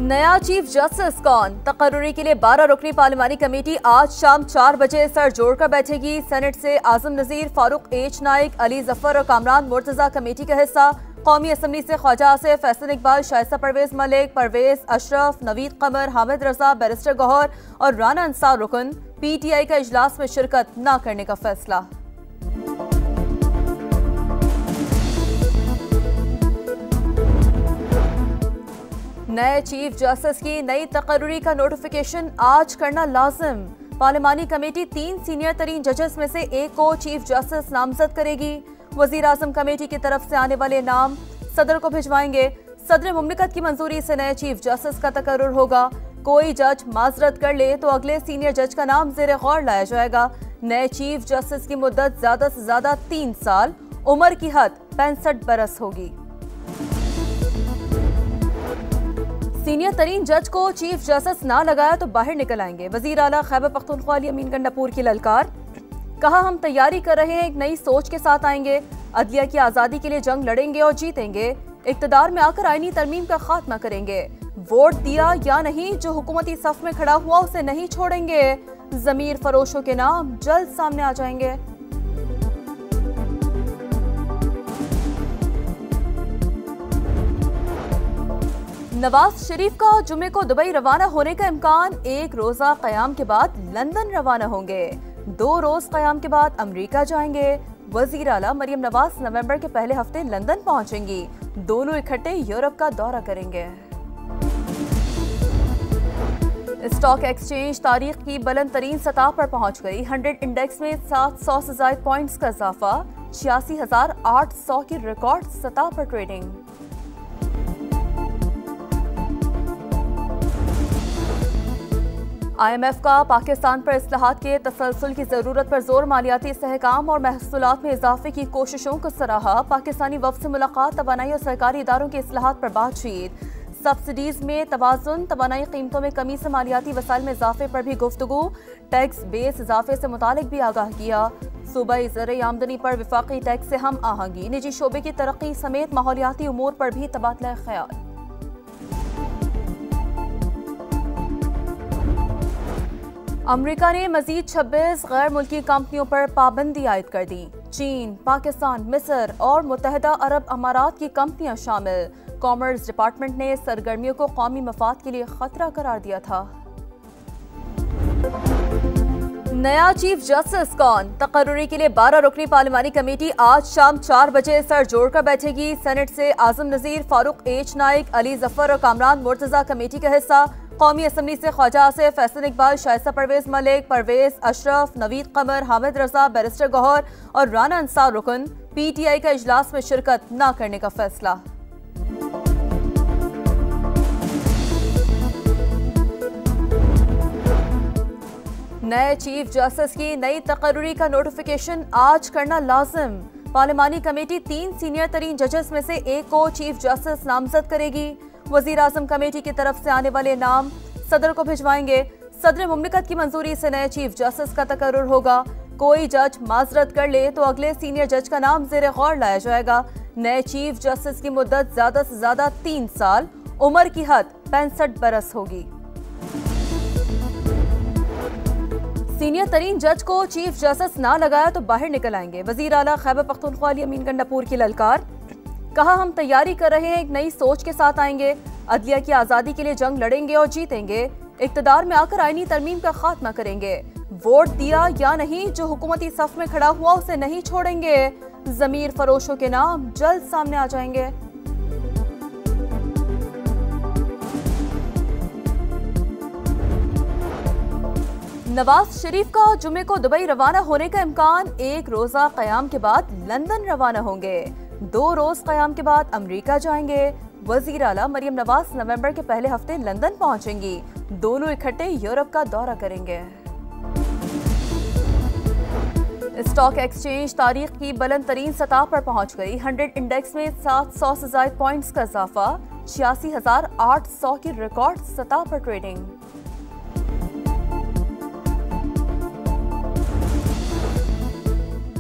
नया chief justice कौन? तकर्रुरी के लिए 12 रुकनी पार्लिमानी कमेटी आज शाम 4 बजे सर जोड़कर बैठेगी। सेनेट से आजम नजीर, फारूक एच नाइक, अली जफर और कामरान मुर्तजा कमेटी का हिस्सा। कौमी असम्बली से ख्वाजा आसिफ, फैसल इकबाल, शाइस्ता परवेज मलिक, परवेज अशरफ, नवीद कमर, हामिद रजा, बैरिस्टर गौहर और राना अंसार रुकन। PTI का इजलास में शिरकत न करने का फैसला। नए चीफ जस्टिस की नई तकर्रुरी का नोटिफिकेशन आज करना लाजिम। पार्लिमानी कमेटी 3 सीनियर तरीन जजेस में से एक को चीफ जस्टिस नामजद करेगी। वजीर आजम कमेटी की तरफ से आने वाले नाम सदर को भिजवाएंगे। सदर मुमलिकत की मंजूरी से नए चीफ जस्टिस का तकर्रुर होगा। कोई जज माजरत कर ले तो अगले सीनियर जज का नाम ज़ेरे गौर लाया जाएगा। नए चीफ जस्टिस की मुद्दत ज्यादा से ज्यादा 3 साल, उम्र की हद 65 बरस होगी। सीनियर तरीन जज को चीफ जस्टिस ना लगाया तो बाहर निकल आएंगे। वजीर आला खैबर पख्तूनख्वा अमीन गंडापुर की ललकार। कहा, हम तैयारी कर रहे हैं, एक नई सोच के साथ आएंगे। अदलिया की आज़ादी के लिए जंग लड़ेंगे और जीतेंगे। इक़्तिदार में आकर आईनी तरमीम का खात्मा करेंगे। वोट दिया या नहीं, जो हुकूमती सफ में खड़ा हुआ उसे नहीं छोड़ेंगे। ज़मीर फरोशों के नाम जल्द सामने आ जाएंगे। नवाज शरीफ का जुमे को दुबई रवाना होने का इम्कान। 1 रोजा क़याम के बाद लंदन रवाना होंगे। 2 रोज क़याम के बाद अमेरिका जाएंगे। वजीर आला मरियम नवाज नवंबर के पहले हफ्ते लंदन पहुंचेंगी। दोनों इकट्ठे यूरोप का दौरा करेंगे। स्टॉक एक्सचेंज तारीख की बुलंद तरीन सतह पर पहुंच गई। 100 इंडेक्स में 700 से ज्यादा पॉइंट्स का इजाफा। 86,800 की रिकॉर्ड सतह पर ट्रेडिंग। IMF का पाकिस्तान पर इस्लाहात के तसलसल की जरूरत पर जोर। मालियाती इस्तेहकाम और महसूलात में इजाफे की कोशिशों को सराहा। पाकिस्तानी वफ्द से मुलाकात। तवानाई और सरकारी इदारों के इस्लाहात पर बातचीत। सब्सिडीज में तवाजुन, तवानाई कीमतों में कमी से मालियाती वसाइल में इजाफे पर भी गुफ्तगू। टैक्स बेस इजाफे से मुतालिक भी आगाह किया। सूबाई ज़र आमदनी पर विफाकी टैक्स से हम आहंगी। निजी शोबे की तरक्की समेत माहौलियाती उमूर पर भी तबादला ख्याल। अमेरिका ने मजीद 26 गैर मुल्की कंपनियों पर पाबंदी आयद कर दी। चीन, पाकिस्तान, मिस्र और मुत्तहिदा अरब अमारात की कंपनियां शामिल। कॉमर्स डिपार्टमेंट ने सरगर्मियों को कौमी मफाद के लिए खतरा करार दिया था। नया चीफ जस्टिस कौन? तकर्रुरी के लिए 12 रुकनी पार्लिमानी कमेटी आज शाम 4 बजे सर जोड़कर बैठेगी। सेनेट से आजम नजीर, फारूक एच नाइक, अली जफर और कामरान मुर्तजा कमेटी का हिस्सा। कौमी असम्बली से ख्वाजा आसिफ, फैसल इकबाल, शाइस्ता परवेज मलिक, परवेज अशरफ, नवीद कमर, हामिद रजा, बैरिस्टर गौहर और राना अंसार रुकन। PTI का इजलास में शिरकत न करने का फैसला। नए चीफ जस्टिस की नई तकर्रुरी का नोटिफिकेशन आज करना लाजिम। पार्लिमानी कमेटी 3 सीनियर तरीन जजेस में से एक को चीफ जस्टिस नामजद करेगी। वजीर आजम कमेटी की तरफ से आने वाले नाम सदर को भिजवाएंगे। सदर मुमलिकत की मंजूरी से नए चीफ जस्टिस का तकर्रुर होगा। कोई जज माजरत कर ले तो अगले सीनियर जज का नाम ज़ेरे गौर लाया जाएगा। नए चीफ जस्टिस की मुद्दत ज्यादा से ज्यादा 3 साल, उम्र की हद 65 बरस होगी। सीनियर तरीन जज को चीफ जस्टिस ना लगाया तो बाहर निकल आएंगे। वजीर आला खैबर पख्तूनख्वा अमीन गंडापुर की ललकार। कहा, हम तैयारी कर रहे हैं, एक नई सोच के साथ आएंगे। अदलिया की आज़ादी के लिए जंग लड़ेंगे और जीतेंगे। इक़्तिदार में आकर आईनी तरमीम का खात्मा करेंगे। वोट दिया या नहीं, जो हुकूमती सफ में खड़ा हुआ उसे नहीं छोड़ेंगे। ज़मीर फरोशों के नाम जल्द सामने आ जाएंगे। नवाज शरीफ का जुमे को दुबई रवाना होने का इम्कान। 1 रोजा क़याम के बाद लंदन रवाना होंगे। 2 रोज क़याम के बाद अमेरिका जाएंगे। वजीर आला मरियम नवाज नवंबर के पहले हफ्ते लंदन पहुंचेंगी। दोनों इकट्ठे यूरोप का दौरा करेंगे। स्टॉक एक्सचेंज तारीख की बुलंद तरीन सतह पर पहुंच गई। 100 इंडेक्स में 700 से ज्यादा पॉइंट्स का इजाफा। 86,800 की रिकॉर्ड सतह पर ट्रेडिंग।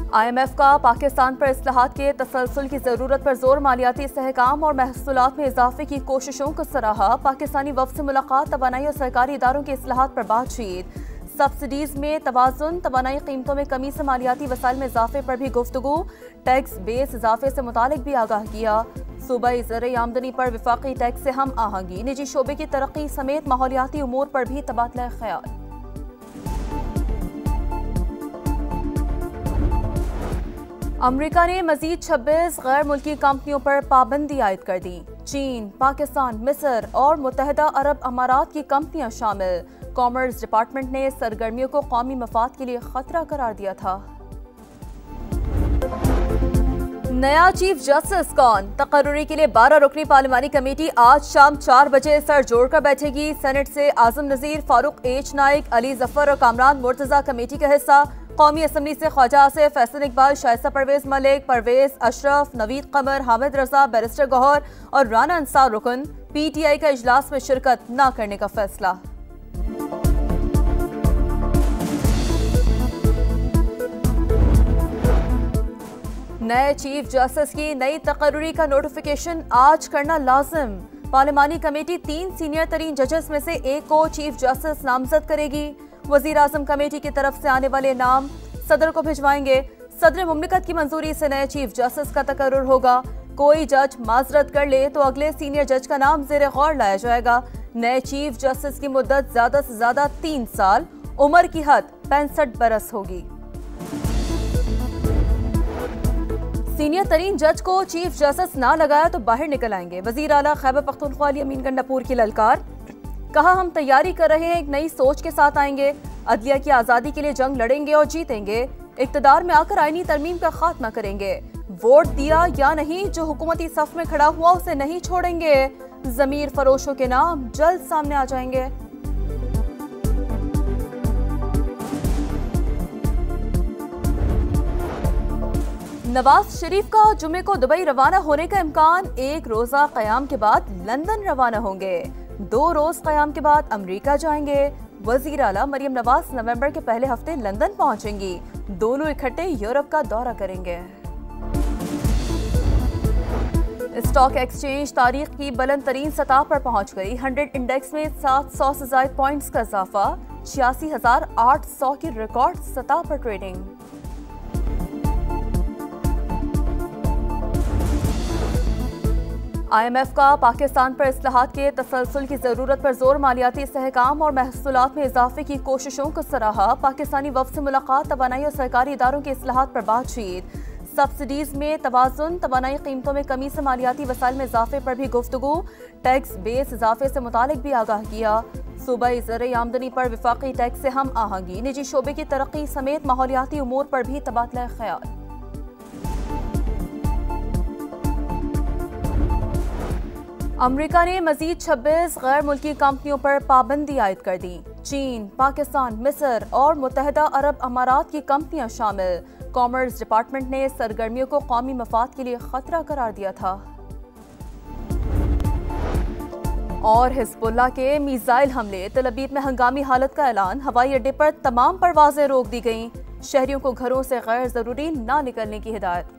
IMF का पाकिस्तान पर इस्लाहात के तसलसल की जरूरत पर जोर, मालियाती इस्तेहकाम और महसूलात में इजाफे की कोशिशों को सराहा। पाकिस्तानी वफ्द से मुलाकात, तवानाई और सरकारी इदारों के इस्लाहात पर बातचीत। सब्सिडीज में तवाजुन, तवानाई कीमतों में कमी से मालियाती वसाइल में इजाफे पर भी गुफ्तगू। टैक्स बेस इजाफे से मुतालिक भी आगाह किया। सूबाई ज़र आमदनी पर विफाकी टैक्स से हम आहंगी, निजी शोबे की तरक्की समेत माहौलियाती उमूर पर भी तबादला ख्याल। अमरीका ने मजीद 26 गैर मुल्की कंपनियों पर पाबंदी आयद कर दी। चीन, पाकिस्तान, मिस्र और मुत्तहदा अरब अमारात की कंपनियां शामिल। कॉमर्स डिपार्टमेंट ने सरगर्मियों को कौमी मफाद के लिए खतरा करार दिया था। नया चीफ जस्टिस कौन? तकर्रुरी के लिए 12 रुकनी पार्लिमानी कमेटी आज शाम 4 बजे सर जोड़कर बैठेगी। सेनेट से आजम नजीर, फारूक एच नाइक, अली जफर और कामरान मुर्तजा कमेटी का हिस्सा। कौमी असम्बली से ख्वाजा आसिफ, फैसल इकबाल, शाइस्ता परवेज मलिक, परवेज अशरफ, नवीद कमर, हामिद रजा, बैरिस्टर गौहर और राना अंसार रुकन। PTI का इजलास में शिरकत न करने का फैसला। नए चीफ जस्टिस की नई तकर्रुरी का नोटिफिकेशन आज करना लाजिम। पार्लिमानी कमेटी 3 सीनियर तरीन जजेस में से एक को चीफ जस्टिस नामजद करेगी। वजीर आजम कमेटी की तरफ से आने वाले नाम सदर को भिजवाएंगे। सदर मुमलिकत की मंजूरी से नए चीफ जस्टिस का तकर्रुर होगा। कोई जज माजरत कर ले तो अगले सीनियर जज का नाम जेर गौर लाया जाएगा। नए चीफ जस्टिस की मुद्दत ज्यादा से ज्यादा 3 साल, उम्र की हद 65 बरस होगी। सीनियर तरीन जज को चीफ जस्टिस ना लगाया तो बाहर निकल आएंगे। वजीर आला खैबर पख्तूनख्वा अली अमीन गंडापुर की ललकार। कहा, हम तैयारी कर रहे हैं, एक नई सोच के साथ आएंगे। अदलिया की आज़ादी के लिए जंग लड़ेंगे और जीतेंगे। इक़्तिदार में आकर आईनी तरमीम का खात्मा करेंगे। वोट दिया या नहीं, जो हुकूमती सफ में खड़ा हुआ उसे नहीं छोड़ेंगे। ज़मीर फरोशों के नाम जल्द सामने आ जाएंगे। नवाज शरीफ का जुमे को दुबई रवाना होने का इम्कान। 1 रोजा क़याम के बाद लंदन रवाना होंगे। 2 रोज क़याम के बाद अमेरिका जाएंगे। वजीर आला मरियम नवाज नवंबर के पहले हफ्ते लंदन पहुंचेंगी। दोनों इकट्ठे यूरोप का दौरा करेंगे। स्टॉक एक्सचेंज तारीख की बुलंद तरीन सतह पर पहुंच गई। 100 इंडेक्स में 700 से ज्यादा पॉइंट्स का इजाफा। 86,800 की रिकॉर्ड सतह पर ट्रेडिंग। IMF का पाकिस्तान पर इस्लाहात के तसलसल की जरूरत पर जोर, मालियाती इस्तेहकाम और महसूलात में इजाफे की कोशिशों को सराहा। पाकिस्तानी वफ्द से मुलाकात, तवानाई और सरकारी इदारों के इस्लाहात पर बातचीत। सब्सिडीज में तवाजुन, तवानाई कीमतों में कमी से मालियाती वसाइल में इजाफे पर भी गुफ्तगू। टैक्स बेस इजाफे से मुतालिक भी आगाह किया। सूबाई ज़र आमदनी पर विफाकी टैक्स से हम आहंगी, निजी शोबे की तरक्की समेत माहौलियाती उमूर पर भी तबादला ख्याल। अमरीका ने मजीद 26 गैर मुल्की कंपनियों पर पाबंदी आयद कर दी। चीन, पाकिस्तान, मिस्र और मुत्तहदा अरब अमारात की कंपनियां शामिल। कॉमर्स डिपार्टमेंट ने सरगर्मियों को कौमी मफाद के लिए खतरा करार दिया था। और हिजबुल्लाह के मिसाइल हमले, तल अबीब में हंगामी हालत का ऐलान। हवाई अड्डे पर तमाम परवाजें रोक दी गईं। शहरियों को घरों से गैर जरूरी ना निकलने की हिदायत।